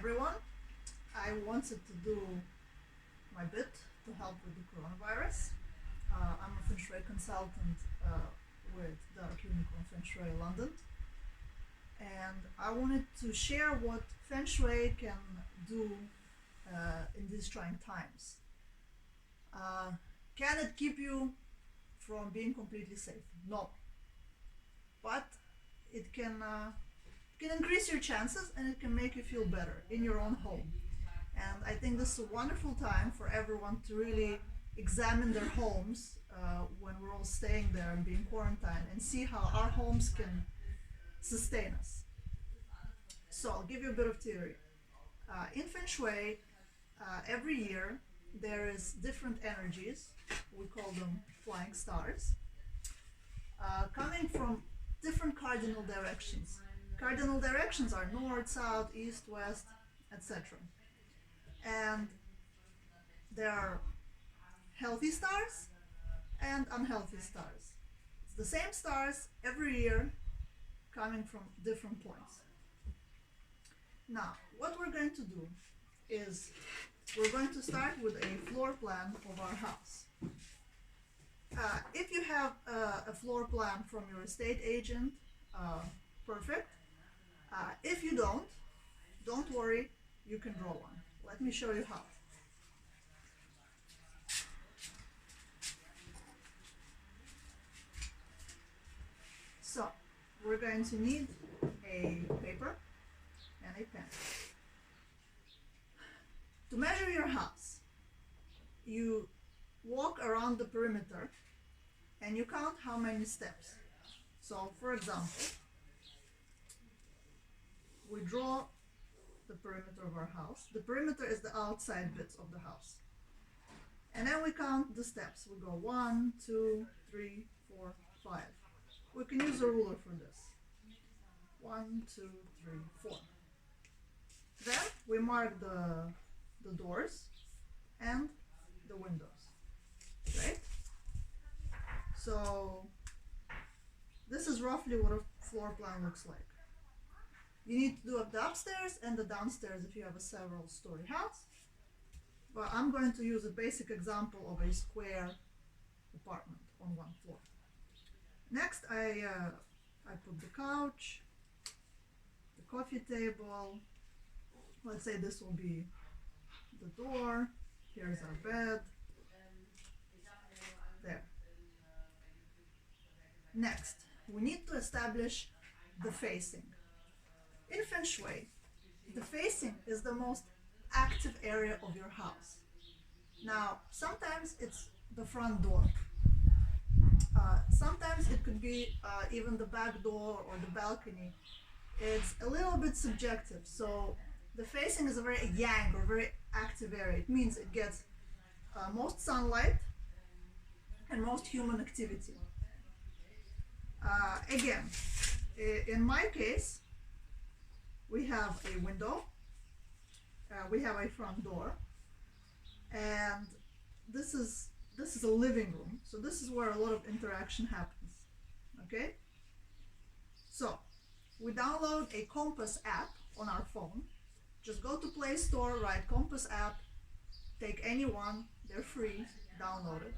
everyone. I wanted to do my bit to help with the coronavirus. I'm a Feng Shui consultant with the Unicorn Feng Shui London, and I wanted to share what Feng Shui can do in these trying times. Can it keep you from being completely safe? No, but it can increase your chances, and it can make you feel better in your own home. And I think this is a wonderful time for everyone to really examine their homes when we're all staying there and being quarantined, and see how our homes can sustain us. So I'll give you a bit of theory. In Feng Shui, every year there is different energies. We call them flying stars, coming from different cardinal directions. Cardinal directions are north, south, east, west, etc. And there are healthy stars and unhealthy stars. It's the same stars every year coming from different points. Now, what we're going to do is we're going to start with a floor plan of our house. If you have a floor plan from your estate agent, perfect. If you don't worry, you can draw one. Let me show you how. So, we're going to need a paper and a pen. To measure your house, you walk around the perimeter and you count how many steps. So, for example, we draw the perimeter of our house. The perimeter is the outside bits of the house. And then we count the steps. We go 1, 2, 3, 4, 5. We can use a ruler for this. 1, 2, 3, 4. Then we mark the doors and the windows. Right? So this is roughly what a floor plan looks like. You need to do up the upstairs and the downstairs if you have a several story house. But I'm going to use a basic example of a square apartment on one floor. Next, I put the couch, the coffee table. Let's say this will be the door. Here's our bed. There. Next, we need to establish the facing. In Feng Shui, the facing is the most active area of your house. Now, sometimes it's the front door. Sometimes it could be even the back door or the balcony. It's a little bit subjective. So the facing is a very yang or very active area. It means it gets most sunlight and most human activity. Again, in my case, we have a window, we have a front door, and this is a living room. So this is where a lot of interaction happens. Okay? So we download a compass app on our phone. Just go to Play Store, write compass app, take any one, they're free, download it.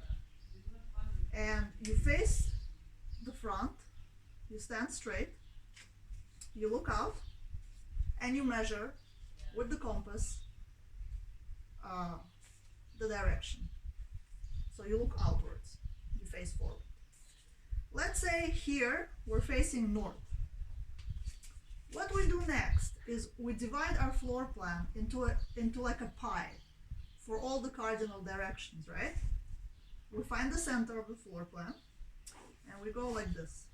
And you face the front, you stand straight, you look out, and you measure with the compass the direction. So you look outwards, you face forward. Let's say here we're facing north. What we do next is we divide our floor plan into like a pie for all the cardinal directions, right? We find the center of the floor plan and we go like this.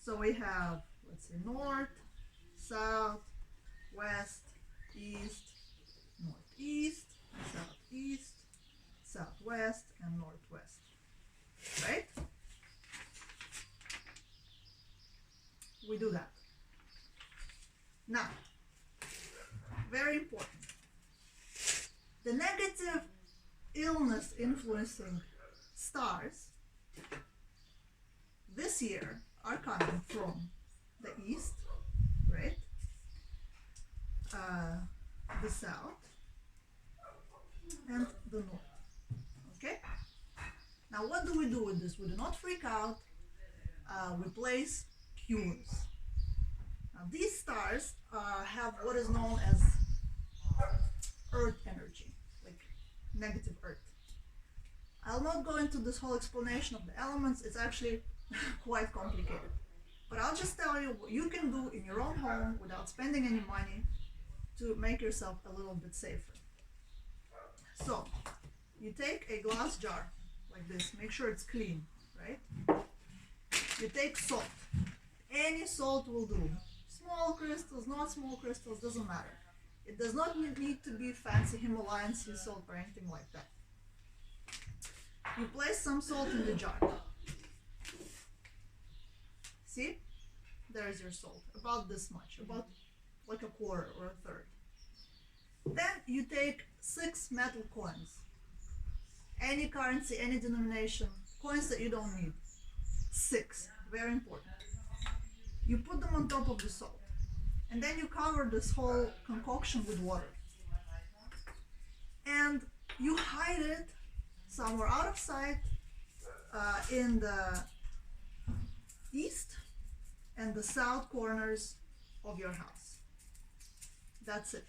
So we have, let's say, north, south, west, east, northeast, southeast, southwest, and northwest. Right? We do that. Now, very important. The negative illness influencing stars this year are coming from the east, right? the south, and the north. Okay? Now what do we do with this? We do not freak out. We place cures. Now these stars have what is known as earth energy, like negative earth. I'll not go into this whole explanation of the elements, it's actually quite complicated. But I'll just tell you what you can do in your own home without spending any money to make yourself a little bit safer. So, you take a glass jar like this, make sure it's clean, right? You take salt. Any salt will do. Small crystals, not small crystals, doesn't matter. It does not need to be fancy Himalayan sea salt or anything like that. You place some salt in the jar. See? There's your salt. About this much. About like a quarter or a third. Then you take 6 metal coins. Any currency, any denomination. Coins that you don't need. 6. Very important. You put them on top of the salt. And then you cover this whole concoction with water. And you hide it somewhere out of sight in the east and the south corners of your house. That's it.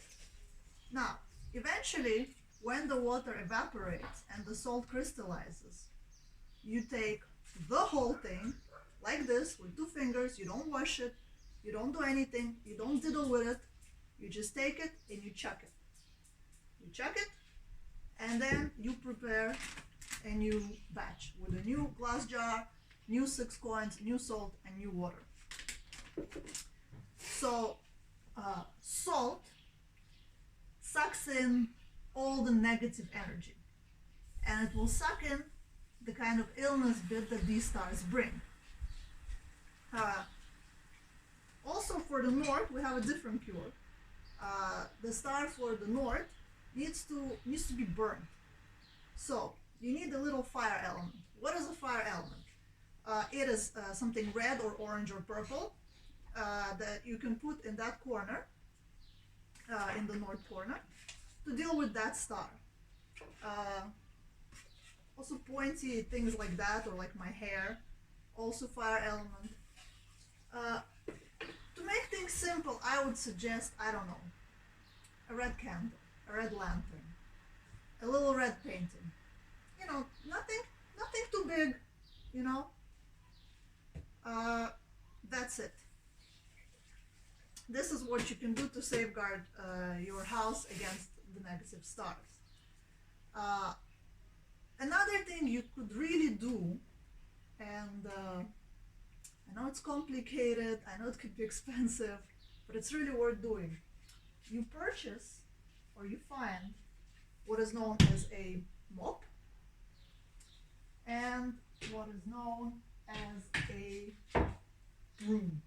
Now, eventually, when the water evaporates and the salt crystallizes, you take the whole thing, like this, with 2 fingers, you don't wash it, you don't do anything, you don't diddle with it, you just take it and you chuck it. You chuck it, and then you prepare a new batch with a new glass jar, new 6 coins, new salt, and new water. So, salt sucks in all the negative energy, and it will suck in the kind of illness bit that these stars bring. Also for the north, we have a different cure. The star for the north needs to be burned. So you need a little fire element. What is a fire element? It is something red or orange or purple that you can put in that corner, in the north corner, to deal with that star. Also pointy things like that, or like my hair, also fire element. To make things simple, I would suggest, I don't know, a red candle, a red lantern, a little red painting. You know, nothing too big, you know. That's it. This is what you can do to safeguard your house against the negative stars. Another thing you could really do, and I know it's complicated, I know it could be expensive, but it's really worth doing. You purchase or you find what is known as a mop and what is known as a broom.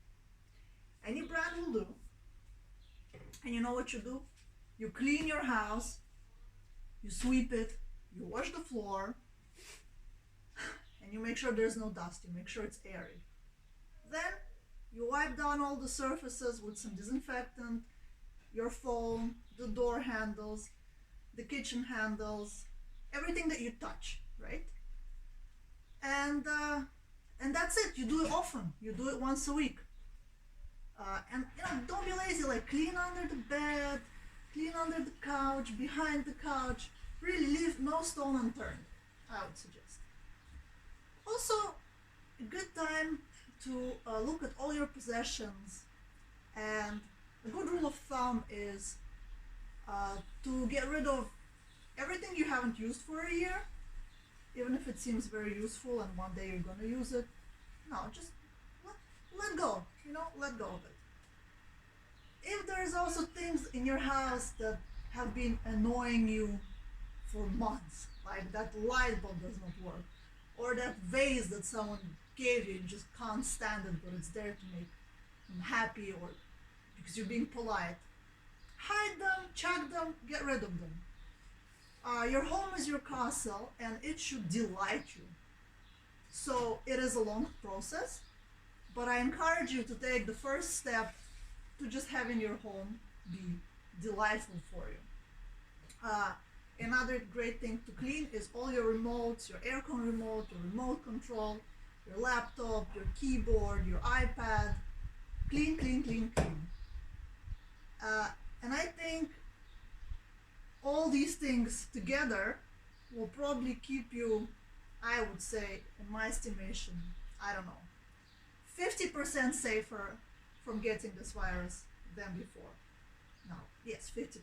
Any brand will do. And you know what you do? You clean your house, you sweep it, you wash the floor, and you make sure there's no dust, you make sure it's airy. Then you wipe down all the surfaces with some disinfectant, your phone, the door handles, the kitchen handles, everything that you touch, right? And that's it. You do it often. You do it once a week. And you know, don't be lazy. Like clean under the bed, clean under the couch, behind the couch. Really leave no stone unturned, I would suggest. Also, a good time to look at all your possessions, and a good rule of thumb is to get rid of everything you haven't used for a year, even if it seems very useful and one day you're going to use it. No, just let go, you know, let go of it. If there's also things in your house that have been annoying you for months, like that light bulb does not work, or that vase that someone gave you, you just can't stand it, but it's there to make them happy or because you're being polite, hide them, chuck them, get rid of them. Your home is your castle and it should delight you. So it is a long process, but I encourage you to take the first step to just having your home be delightful for you. Another great thing to clean is all your remotes, your aircon remote, your remote control, your laptop, your keyboard, your iPad. Clean, clean, clean, clean. And I think all these things together will probably keep you, I would say, in my estimation, I don't know, 50% safer from getting this virus than before. Now, yes, 50%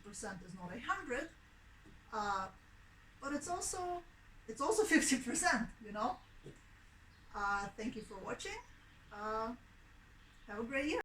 is not 100, but it's also 50%. Thank you for watching. Have a great year.